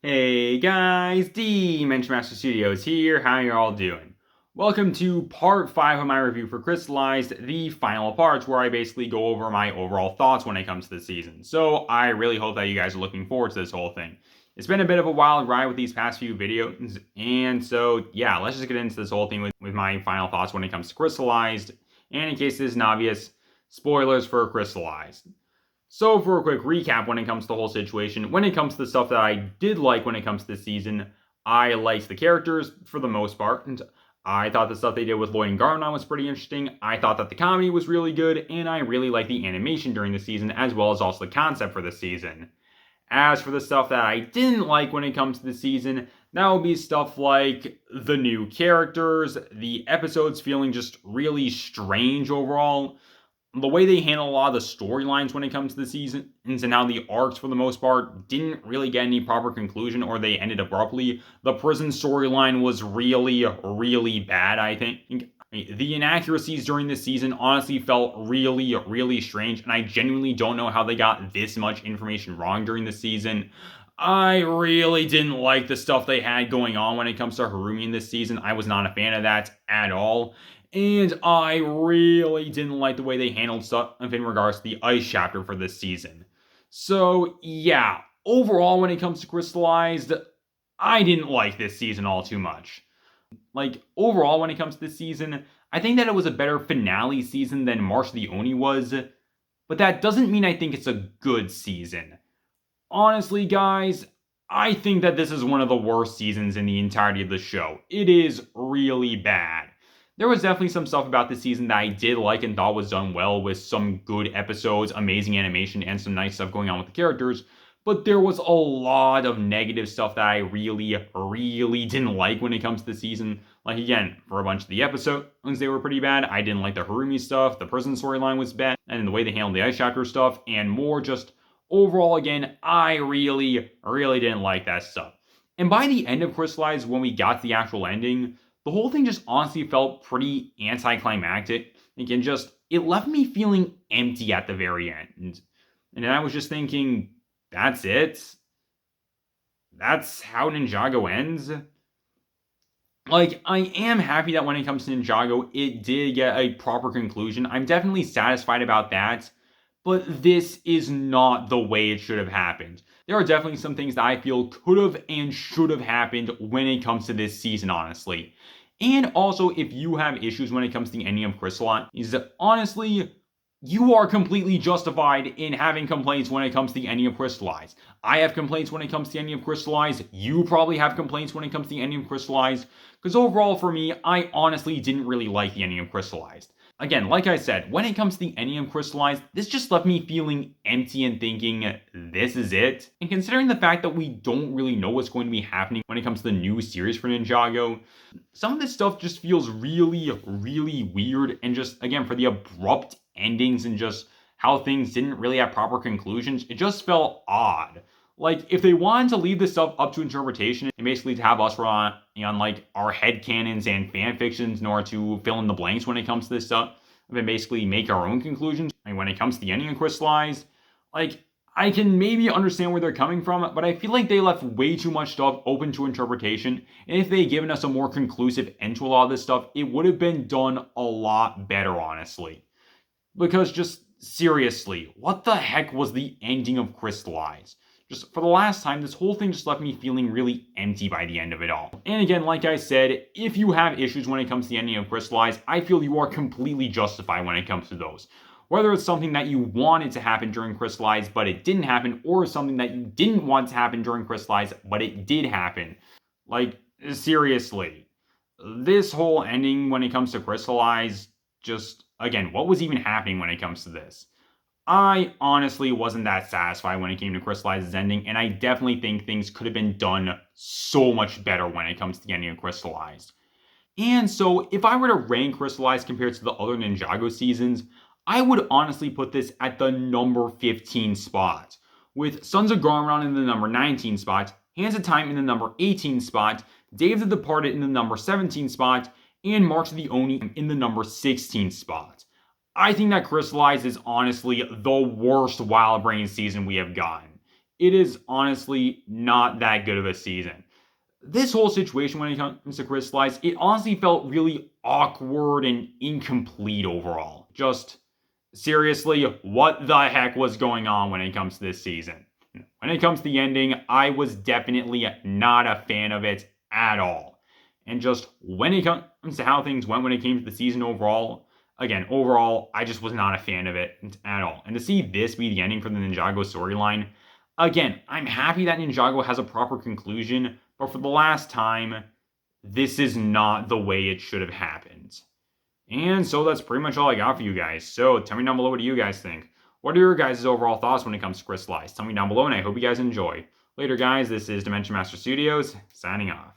Hey guys, Dimension Master Studios here. How you all doing? Welcome to part 5 of my review for Crystalized, the final parts where I basically go over my overall thoughts when it comes to the season. So I really hope that you guys are looking forward to this whole thing. It's been a bit of a wild ride with these past few videos, and so yeah, let's just get into this whole thing with my final thoughts when it comes to Crystalized. And in case this isn't obvious, spoilers for Crystalized. So for a quick recap when it comes to the whole situation, when it comes to the stuff that I did like when it comes to this season, I liked the characters for the most part. And I thought the stuff they did with Lloyd and Garnon was pretty interesting. I thought that the comedy was really good, and I really liked the animation during the season, as well as also the concept for the season. As for the stuff that I didn't like when it comes to the season, that would be stuff like the new characters, the episodes feeling just really strange overall, the way they handle a lot of the storylines when it comes to the seasons and how the arcs, for the most part, didn't really get any proper conclusion or they ended abruptly. The prison storyline was really, really bad, I think. The inaccuracies during this season honestly felt really, really strange, and I genuinely don't know how they got this much information wrong during the season. I really didn't like the stuff they had going on when it comes to Harumi in this season. I was not a fan of that at all. And I really didn't like the way they handled stuff in regards to the Ice chapter for this season. So, yeah, overall, when it comes to Crystalized, I didn't like this season all too much. Like, overall, when it comes to this season, I think that it was a better finale season than March of the Oni was, but that doesn't mean I think it's a good season. Honestly, guys, I think that this is one of the worst seasons in the entirety of the show. It is really bad. There was definitely some stuff about this season that I did like and thought was done well, with some good episodes, amazing animation, and some nice stuff going on with the characters. But there was a lot of negative stuff that I really, really didn't like when it comes to the season. Like, again, for a bunch of the episodes, they were pretty bad. I didn't like the Harumi stuff, the prison storyline was bad, and the way they handled the Ice Chapter stuff, and more just overall, again, I really, really didn't like that stuff. And by the end of Crystallized, when we got to the actual ending, the whole thing just honestly felt pretty anticlimactic. Again, it left me feeling empty at the very end. And then I was just thinking, that's it? That's how Ninjago ends? Like, I am happy that when it comes to Ninjago, it did get a proper conclusion. I'm definitely satisfied about that. But this is not the way it should have happened. There are definitely some things that I feel could have and should have happened when it comes to this season, honestly. And also, if you have issues when it comes to the ending of Crystalline, is that honestly, you are completely justified in having complaints when it comes to the ending of Crystallized. I have complaints when it comes to the ending of Crystallized. You probably have complaints when it comes to the ending of Crystallized. Because overall, for me, I honestly didn't really like the ending of Crystallized. Again, like I said, when it comes to the ending of Crystallized, this just left me feeling empty and thinking, this is it? And considering the fact that we don't really know what's going to be happening when it comes to the new series for Ninjago, some of this stuff just feels really, really weird, and just, again, for the abrupt endings and just how things didn't really have proper conclusions, it just felt odd. Like, if they wanted to leave this stuff up to interpretation and basically to have us run on like our headcanons and fan fictions in order to fill in the blanks when it comes to this stuff, and basically make our own conclusions, and when it comes to the ending of Crystallized, like, I can maybe understand where they're coming from, but I feel like they left way too much stuff open to interpretation, and if they had given us a more conclusive end to a lot of this stuff, it would have been done a lot better, honestly. Because just seriously, what the heck was the ending of Crystallized? Just for the last time, this whole thing just left me feeling really empty by the end of it all. And again, like I said, if you have issues when it comes to the ending of Crystallized, I feel you are completely justified when it comes to those. Whether it's something that you wanted to happen during Crystallized, but it didn't happen, or something that you didn't want to happen during Crystallized, but it did happen. Like, seriously. This whole ending when it comes to Crystallized, just, again, what was even happening when it comes to this? I honestly wasn't that satisfied when it came to Crystallized's ending, and I definitely think things could have been done so much better when it comes to the ending of Crystallized. And so, if I were to rank Crystallized compared to the other Ninjago seasons, I would honestly put this at the number 15 spot, with Sons of Garmadon in the number 19 spot, Hands of Time in the number 18 spot, Day of the Departed in the number 17 spot, and March of the Oni in the number 16 spot. I think that Crystallized is honestly the worst Wild Brain season we have gotten. it is honestly not that good of a season. This whole situation when it comes to Crystalized, it honestly felt really awkward and incomplete overall. Just seriously, what the heck was going on when it comes to this season? When it comes to the ending, I was definitely not a fan of it at all. And just when it comes to how things went when it came to the season overall, again, overall, I just was not a fan of it at all. And to see this be the ending for the Ninjago storyline, again, I'm happy that Ninjago has a proper conclusion, but for the last time, this is not the way it should have happened. And so that's pretty much all I got for you guys. So tell me down below, what do you guys think? What are your guys' overall thoughts when it comes to Crystalized? Tell me down below, and I hope you guys enjoy. Later, guys, this is Dimension Master Studios, signing off.